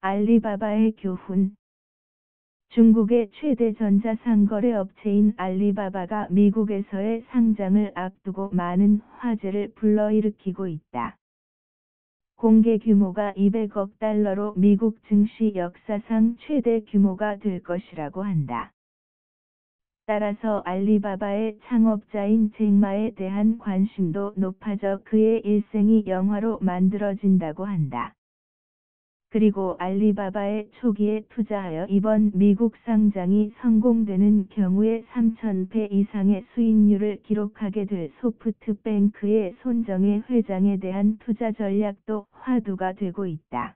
알리바바의 교훈. 중국의 최대 전자상거래 업체인 알리바바가 미국에서의 상장을 앞두고 많은 화제를 불러일으키고 있다. 공개 규모가 200억 달러로 미국 증시 역사상 최대 규모가 될 것이라고 한다. 따라서 알리바바의 창업자인 잭마에 대한 관심도 높아져 그의 일생이 영화로 만들어진다고 한다. 그리고 알리바바의 초기에 투자하여 이번 미국 상장이 성공되는 경우에 3,000배 이상의 수익률을 기록하게 될 소프트뱅크의 손정혜 회장에 대한 투자 전략도 화두가 되고 있다.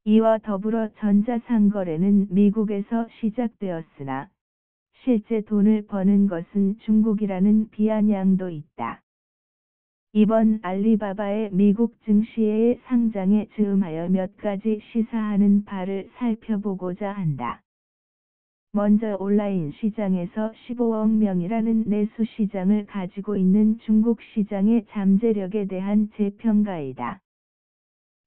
이와 더불어 전자상거래는 미국에서 시작되었으나 실제 돈을 버는 것은 중국이라는 비아냥도 있다. 이번 알리바바의 미국 증시의 상장에 즈음하여 몇 가지 시사하는 바를 살펴보고자 한다. 먼저 온라인 시장에서 15억 명이라는 내수 시장을 가지고 있는 중국 시장의 잠재력에 대한 재평가이다.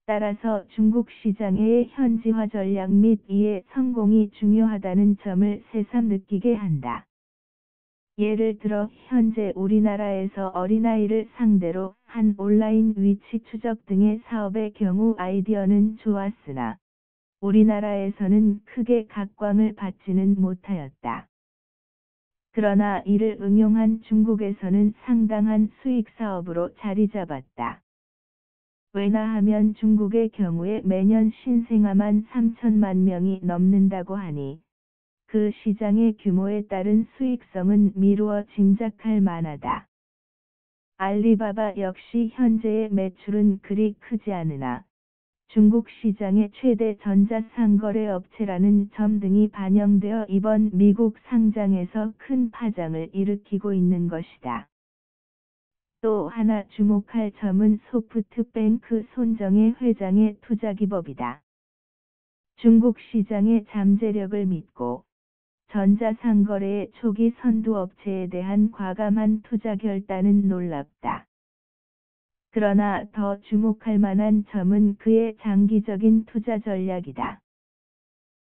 따라서 중국 시장의 현지화 전략 및 이의 성공이 중요하다는 점을 새삼 느끼게 한다. 예를 들어 현재 우리나라에서 어린아이를 상대로 한 온라인 위치 추적 등의 사업의 경우 아이디어는 좋았으나 우리나라에서는 크게 각광을 받지는 못하였다. 그러나 이를 응용한 중국에서는 상당한 수익 사업으로 자리 잡았다. 왜냐하면 중국의 경우에 매년 신생아만 3천만 명이 넘는다고 하니 그 시장의 규모에 따른 수익성은 미루어 짐작할 만하다. 알리바바 역시 현재의 매출은 그리 크지 않으나 중국 시장의 최대 전자상거래 업체라는 점 등이 반영되어 이번 미국 상장에서 큰 파장을 일으키고 있는 것이다. 또 하나 주목할 점은 소프트뱅크 손정혜 회장의 투자 기법이다. 중국 시장의 잠재력을 믿고 전자상거래의 초기 선두업체에 대한 과감한 투자 결단은 놀랍다. 그러나 더 주목할 만한 점은 그의 장기적인 투자 전략이다.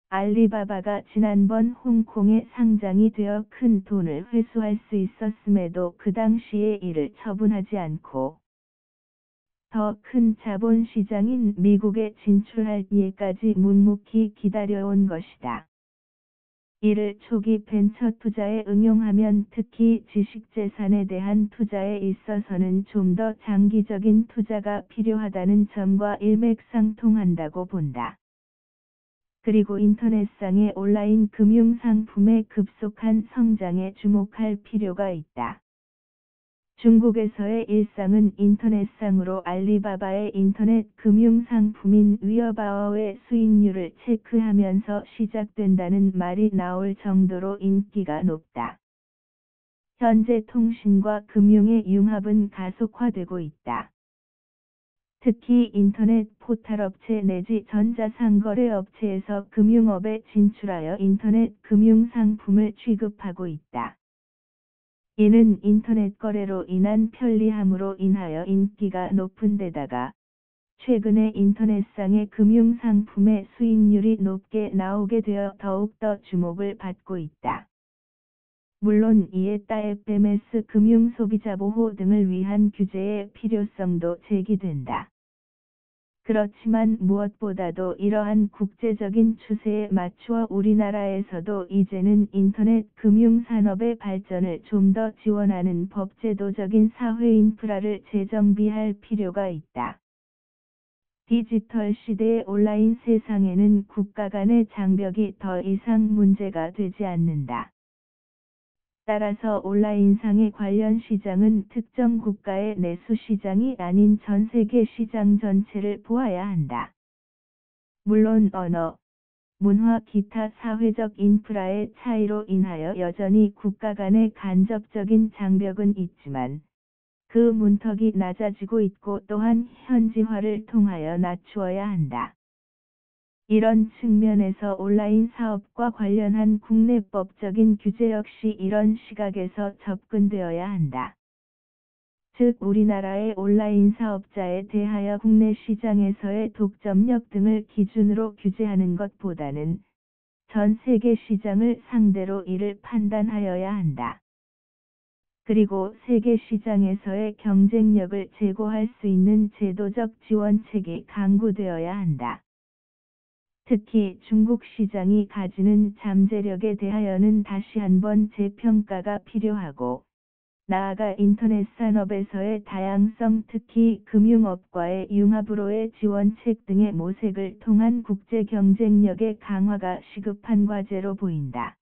알리바바가 지난번 홍콩에 상장이 되어 큰 돈을 회수할 수 있었음에도 그 당시에 이를 처분하지 않고 더 큰 자본시장인 미국에 진출할 때까지 묵묵히 기다려온 것이다. 이를 초기 벤처 투자에 응용하면 특히 지식재산에 대한 투자에 있어서는 좀 더 장기적인 투자가 필요하다는 점과 일맥상통한다고 본다. 그리고 인터넷상의 온라인 금융상품의 급속한 성장에 주목할 필요가 있다. 중국에서의 일상은 인터넷상으로 알리바바의 인터넷 금융상품인 위어바오의 수익률을 체크하면서 시작된다는 말이 나올 정도로 인기가 높다. 현재 통신과 금융의 융합은 가속화되고 있다. 특히 인터넷 포탈업체 내지 전자상거래 업체에서 금융업에 진출하여 인터넷 금융상품을 취급하고 있다. 이는 인터넷 거래로 인한 편리함으로 인하여 인기가 높은 데다가 최근에 인터넷상의 금융상품의 수익률이 높게 나오게 되어 더욱더 주목을 받고 있다. 물론 이에 따라 FMS 금융소비자보호 등을 위한 규제의 필요성도 제기된다. 그렇지만 무엇보다도 이러한 국제적인 추세에 맞추어 우리나라에서도 이제는 인터넷 금융산업의 발전을 좀 더 지원하는 법제도적인 사회 인프라를 재정비할 필요가 있다. 디지털 시대의 온라인 세상에는 국가 간의 장벽이 더 이상 문제가 되지 않는다. 따라서 온라인상의 관련 시장은 특정 국가의 내수 시장이 아닌 전 세계 시장 전체를 보아야 한다. 물론 언어, 문화 기타 사회적 인프라의 차이로 인하여 여전히 국가 간의 간접적인 장벽은 있지만 그 문턱이 낮아지고 있고 또한 현지화를 통하여 낮추어야 한다. 이런 측면에서 온라인 사업과 관련한 국내법적인 규제 역시 이런 시각에서 접근되어야 한다. 즉 우리나라의 온라인 사업자에 대하여 국내 시장에서의 독점력 등을 기준으로 규제하는 것보다는 전 세계 시장을 상대로 이를 판단하여야 한다. 그리고 세계 시장에서의 경쟁력을 제고할 수 있는 제도적 지원책이 강구되어야 한다. 특히 중국 시장이 가지는 잠재력에 대하여는 다시 한번 재평가가 필요하고, 나아가 인터넷 산업에서의 다양성 특히 금융업과의 융합으로의 지원책 등의 모색을 통한 국제 경쟁력의 강화가 시급한 과제로 보인다.